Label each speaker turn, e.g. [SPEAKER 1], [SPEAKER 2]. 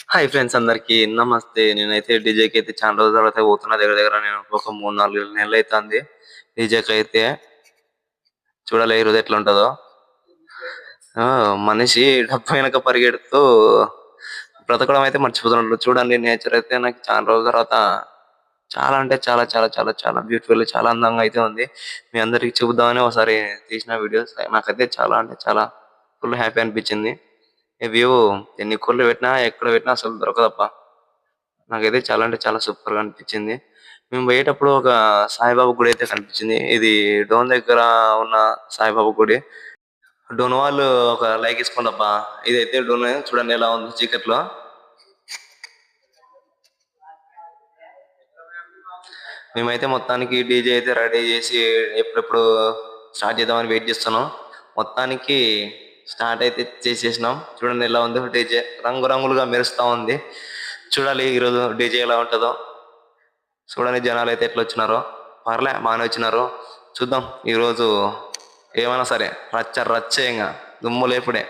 [SPEAKER 1] Hi friends అందరికి నమస్తే. నేనైతే డీజేకి అయితే చాలా రోజుల తర్వాత పోతున్నా. దగ్గర దగ్గర నేను ఒక 3, 4 నెలలు అయితాంది డీజేకి అయితే. చూడాలి ఈ రోజు ఎట్లా ఉంటదో. ఆ మనిషి డబ్బు వెనక పరిగెడుతూ బ్రతకడం అయితే మర్చిపోతున్నాడు. చూడండి నేచర్ అయితే నాకు చాలా రోజుల తర్వాత చాలా అంటే చాలా చాలా చాలా చాలా బ్యూటిఫుల్ చాలా అందంగా అయితే ఉంది. మీ అందరికి చూపిద్దామని ఒకసారి తీసిన వీడియోస్ నాకైతే చాలా అంటే చాలా ఫుల్ హ్యాపీ అనిపించింది. ఈ వ్యూ ఎన్ని కోట్లు పెట్టినా ఎక్కడ పెట్టినా అసలు దొరకదప్ప. నాకైతే చాలా అంటే చాలా సూపర్ గా అనిపించింది. మేము పోయేటప్పుడు ఒక సాయిబాబా గుడి అయితే కనిపించింది. ఇది డోన్ దగ్గర ఉన్న సాయిబాబా గుడి. డోన్ వాళ్ళు ఒక లైక్ ఇసుకోండి అబ్బా. ఇదైతే డోన్ చూడండి ఎలా ఉంది చీకట్లో. మేమైతే మొత్తానికి డీజే అయితే రెడీ చేసి ఎప్పుడెప్పుడు స్టార్ట్ చేద్దామని వెయిట్ చేస్తున్నాం. మొత్తానికి స్టార్ట్ అయితే చేసేసినాం. చూడండి ఎలా ఉంది డీజే రంగురంగులుగా మెరుస్తా ఉంది. చూడాలి ఈరోజు డీజే ఎలా ఉంటుందో. చూడండి జనాలు అయితే ఎట్లా వచ్చినారో. పర్లే బాగానే వచ్చినారు. చూద్దాం ఈరోజు ఏమైనా సరే రచ్చ రచ్చే ఇంకా దుమ్ము లేపుడే.